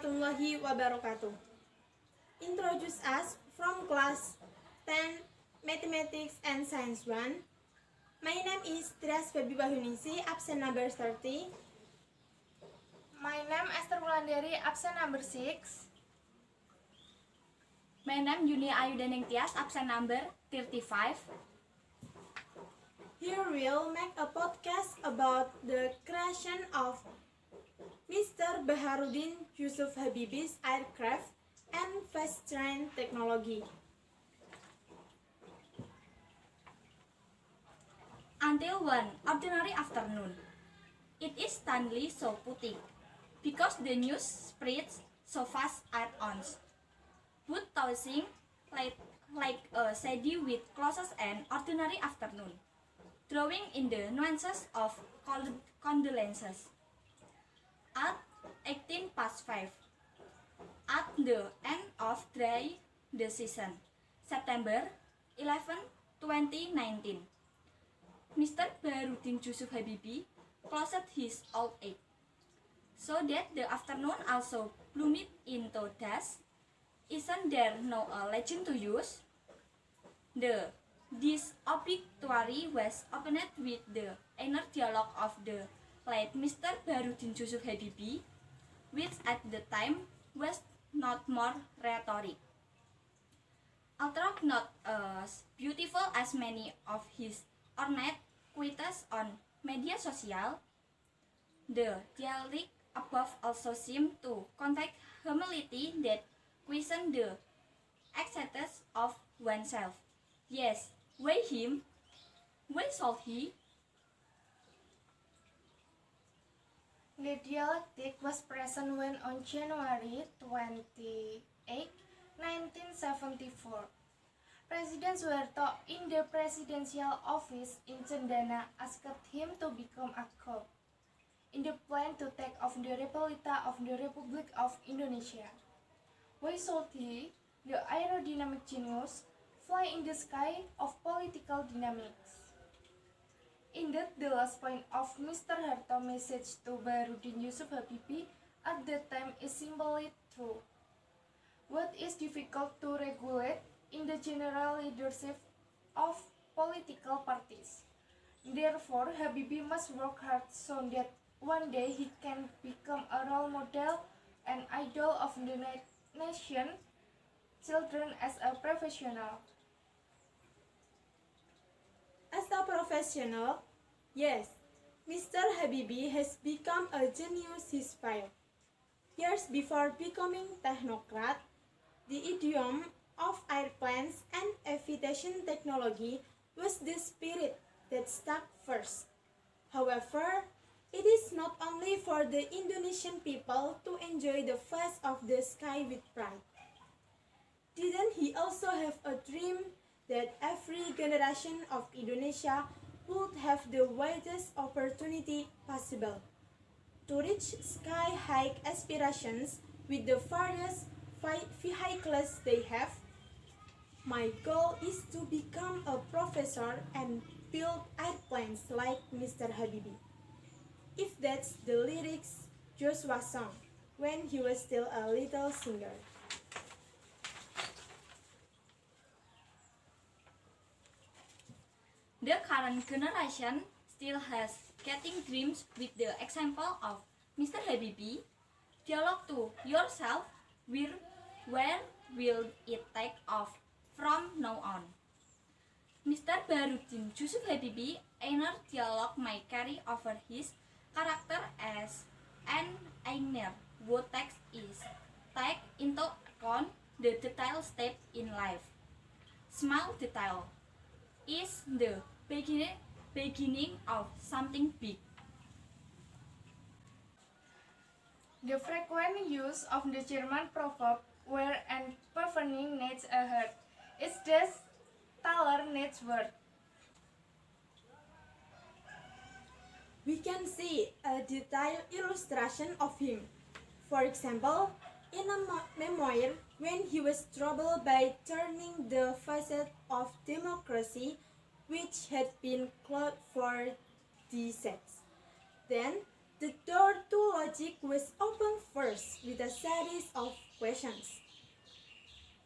warahmatullahi wabarakatuh. Introduce us from class 10 Mathematics and Science 1. My name is Trias Feby Wahyuningsih, absent number 30. My name Ester Wulandari, absent number 6. My name Yunia Ayunda Ningtiyas, absent number 35. Here we'll make a podcast about the creation of Mr. Baharuddin Yusuf Habibie's aircraft and fast train technology. Until one ordinary afternoon, it is suddenly so putting, because the news spreads so fast at once. Wood tossing like a shady with closes an ordinary afternoon, drawing in the nuances of condolences. At 18 past 5, at the end of the season, September 11, 2019, Mr. Baharuddin Yusuf Habibie closed his old age, so that the afternoon also bloomed into dusk. Isn't there no legend to use? This obituary was opened with the inner dialogue of the late Mr. Baharuddin Yusuf Habibie, which at the time was not more rhetoric. Although not as beautiful as many of his ornate quotes on media social, the dialect above also seemed to contain humility that questioned the acceptance of oneself. Yes, why him? Why should he? The dialectic was present when on January 28, 1974, President Soeharto in the presidential office in Cendana asked him to become a cop in the plan to take off the Republita of the Republic of Indonesia. Why should he, the aerodynamic genius, fly in the sky of political dynamics? Indeed, the last point of Mr. Harto's message to Baharuddin Yusuf Habibie at that time is simply true. What is difficult to regulate in the general leadership of political parties. Therefore, Habibie must work hard so that one day he can become a role model and idol of the nation, children as a professional. As a professional, yes, Mr. Habibie has become a genius himself. Years before becoming technocrat, the idiom of airplanes and aviation technology was the spirit that stuck first. However, it is not only for the Indonesian people to enjoy the face of the sky with pride. Didn't he also have a dream that every generation of Indonesia would have the widest opportunity possible to reach sky-high aspirations with the various vehicles they have? My goal is to become a professor and build airplanes like Mr. Habibie. If that's the lyrics Joshua sang when he was still a little singer. The current generation still has getting dreams with the example of Mr. Habibie. Dialogue to yourself, where will it take off from now on? Mr. Baharuddin Yusuf Habibie inner dialogue may carry over his character as an inner who take into account the detailed step in life. Small detail is the beginning of something big. The frequent use of the German proverb where an paving needs a heart is thus tailor needs word. We can see a detailed illustration of him. For example, in a memoir when he was troubled by turning the facade of democracy which had been closed for decades. Then The door to logic was opened first with a series of questions.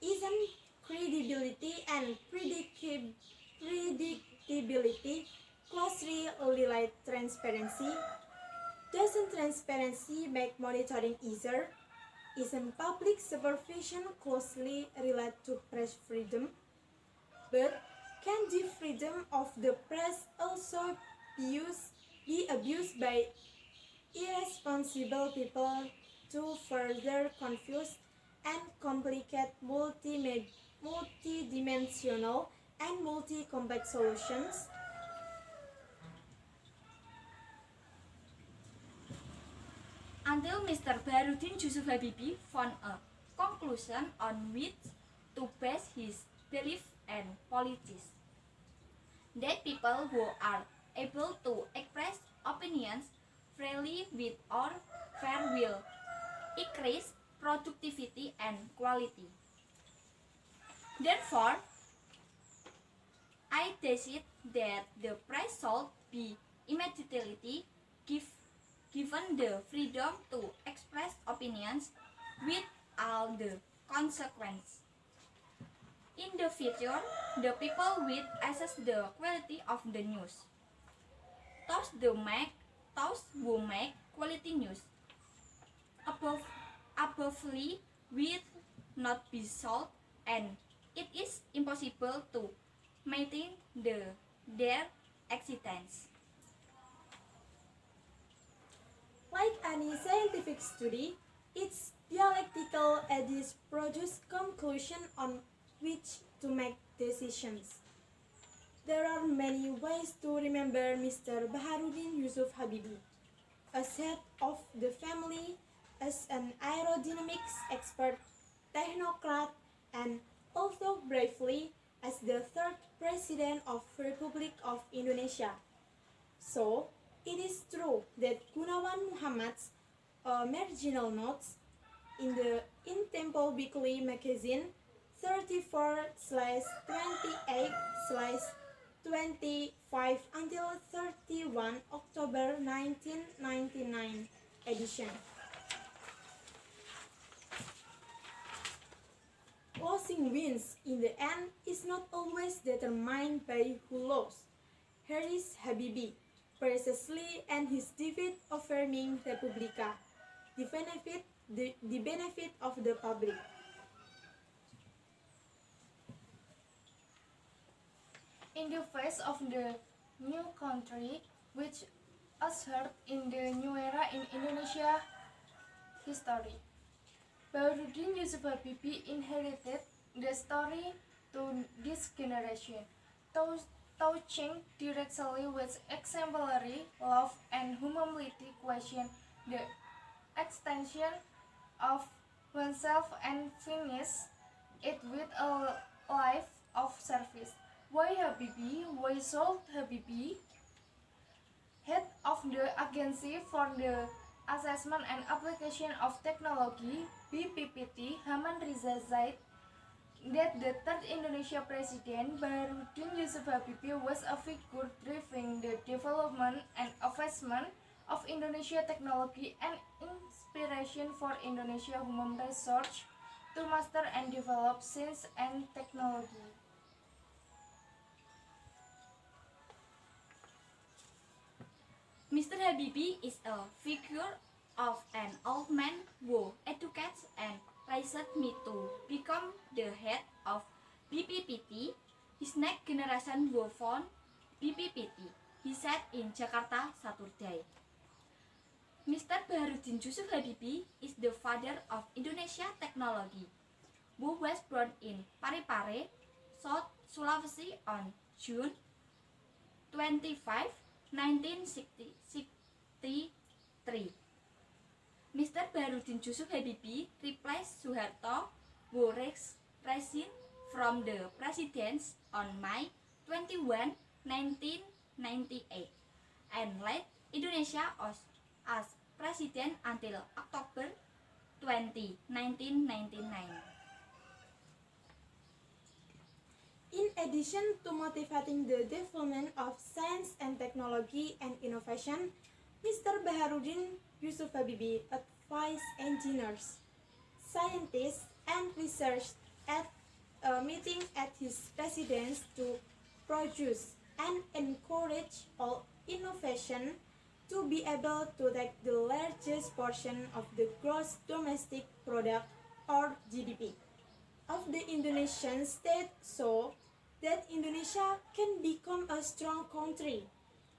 Isn't credibility and predictability closely related to transparency? Doesn't transparency make monitoring easier? Isn't public supervision closely related to press freedom? But can the freedom of the press also be abused by irresponsible people to further confuse and complicate multidimensional and multi-complex solutions? Until Mr. Baharudin Yusuf Habibie found a conclusion on which to base his belief and policies. That people who are able to express opinions freely without fear will increase productivity and quality. Therefore, I decided that the press should be immediately given the freedom to express opinions with all the consequences. In the future, the people will assess the quality of the news. Those who make quality news abovely will not be sold, and it is impossible to maintain their existence. Like any scientific study, its dialectical edges produce conclusions on which to make decisions. There are many ways to remember Mr. Baharudin Yusuf Habibie, as head of the family, as an aerodynamics expert, technocrat, and also briefly as the third President of Republic of Indonesia. So, it is true that Gunawan Muhammad's marginal notes in the In Tempo Weekly magazine 34/28/25 until 31 October 1999 edition. Losing wins in the end is not always determined by who lost. Here is Habibie, precisely, and his defeat affirming Republika, the benefit of the public. In the face of the new country, which ushered in the new era in Indonesia history, Baharudin Yusuf Habibie inherited the story to this generation, touching directly with exemplary love and humility question the extension of oneself and finish it with a life of service. Why Habibie? Why should Habibie, head of the Agency for the Assessment and Application of Technology (BPPT), Haman Riza Zaid, that the third Indonesia President Baharudin Yusuf Habibie was a figure driving the development and advancement of Indonesia technology and inspiration for Indonesia human research to master and develop science and technology. Mr. Habibie is a figure of an old man who educates and raised me to become the head of BPPT. His next generation will found BPPT, he said in Jakarta Saturday. Mr. Baharudin Yusuf Habibie is the father of Indonesia technology, who was born in Parepare, South Sulawesi on June 25, 1963. Mr. Baharudin Yusuf Habibie replaced Suharto, who resigned from the presidency on May 21, 1998, and led Indonesia as president until October 20, 1999. In addition to motivating the development of science and technology and innovation, Mr. Baharudin Yusuf Habibie advised engineers, scientists, and researchers at a meeting at his residence to produce and encourage all innovation to be able to take the largest portion of the gross domestic product or GDP of the Indonesian state so that Indonesia can become a strong country,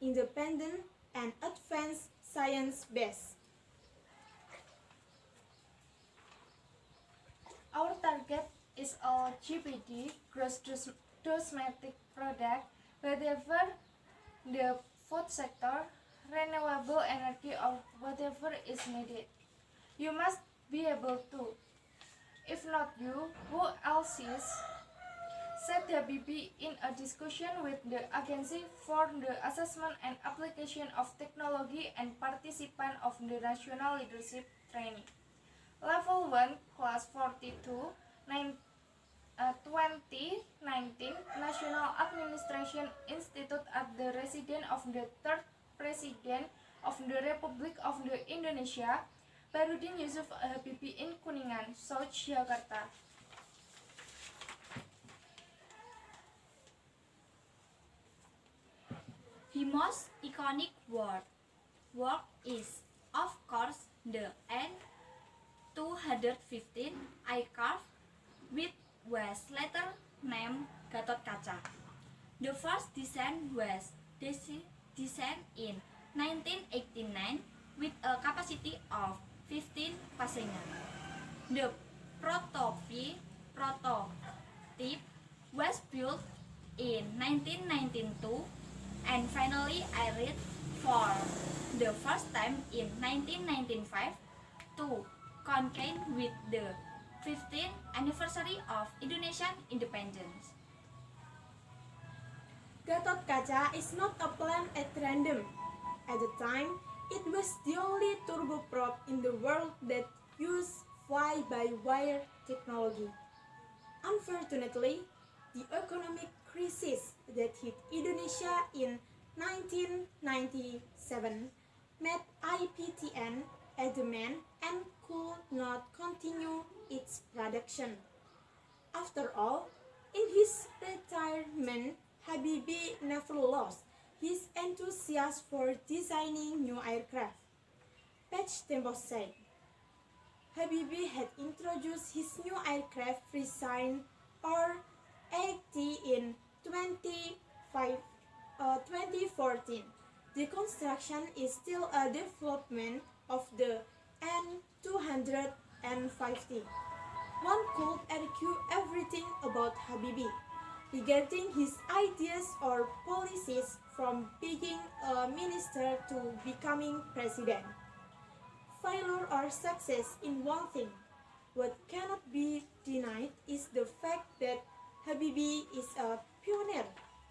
independent and advanced science-based. Our target is all GPD, gross domestic product, whatever the food sector, renewable energy or whatever is needed. You must be able to. If not you, who else is? Said Habibie in a discussion with the Agency for the Assessment and Application of Technology and participant of the National Leadership Training. Level 1, Class 42, 2019, National Administration Institute at the residence of the third President of the Republic of the Indonesia, Baharudin Yusuf Habibie in Kuningan, South Jakarta. The most iconic work is, of course, the N215 aircraft, which was later named Gatot-Kaca. The first design was designed in 1989 with a capacity of 15 passengers. The prototype was built in 1992 and finally aired for the first time in 1995 to coincide with the 15th anniversary of Indonesian independence. Gatot-Kaca is not a plane at random. At the time, it was the only turboprop in the world that used fly-by-wire technology. Unfortunately, the economic crisis that hit Indonesia in 1997 made IPTN adamant and could not continue its production. After all, in his retirement, Habibie never lost his enthusiasm for designing new aircraft. Page Tempo said, Habibie had introduced his new aircraft design or 80 in 2014. The construction is still a development of the N250. One could argue everything about Habibie, regarding his ideas or policies from being a minister to becoming president. Failure or success in one thing, what cannot be denied is the fact that Habibie is a pioneer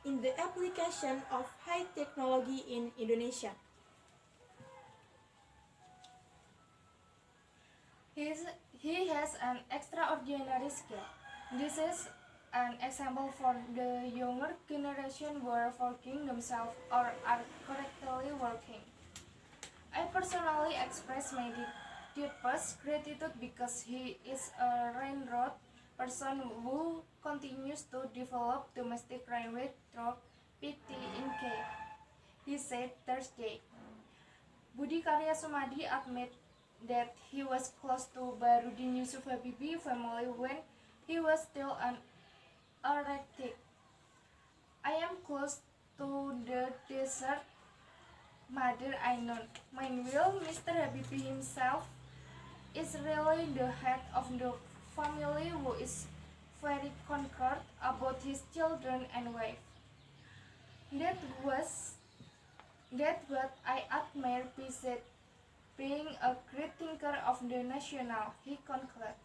in the application of high technology in Indonesia. He has an extraordinary skill. This is an example for the younger generation who are working themselves or are correctly working. I personally express my deepest gratitude because he is a railroad person who continues to develop domestic railway through PT in K. He said Thursday. Budi Karya Sumadi admitted that he was close to Baharudin Yusuf Habibie family when he was still an erratic. I am close to the desert mother I know. Meanwhile, Mr. Habibie himself is really the head of the family who is very concerned about his children and wife. That what I admire besides being a great thinker of the national, he concluded.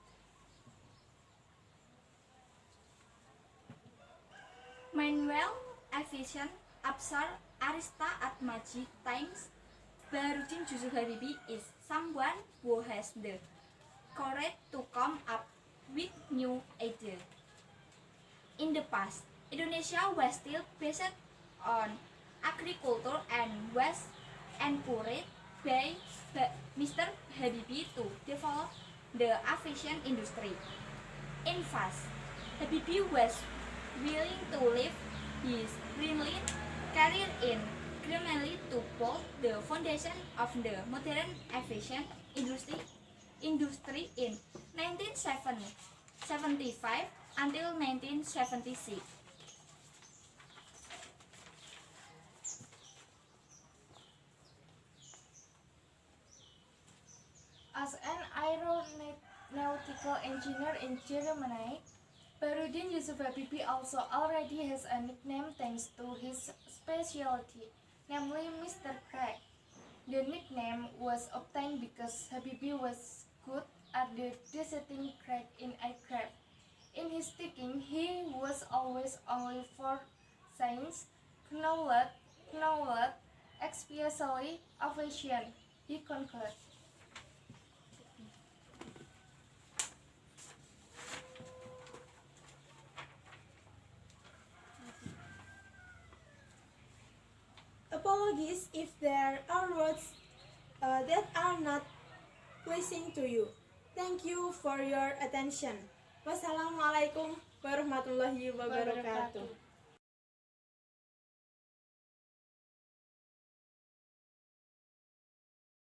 Manuel Aviation Absar Arista Atmaji thinks Baharudin Yusuf Habibie is someone who has the courage to come up with new ideas. In the past, Indonesia was still based on agriculture and was encouraged by Mr. Habibie to develop the aviation industry. In fact, Habibie was willing to leave his brilliant career in criminality to build the foundation of the modern aviation industry in 1975 until 1976. As an aeronautical engineer in Germany, Baharudin Yusuf Habibie also already has a nickname thanks to his specialty, namely Mr. Crack. The nickname was obtained because Habibie was good at detecting crack in aircraft. In his thinking, he was always only for science, knowledge, especially aviation, he concluded. Apologies if there are words that are not pleasing to you. Thank you for your attention. Wassalamualaikum warahmatullahi wabarakatuh.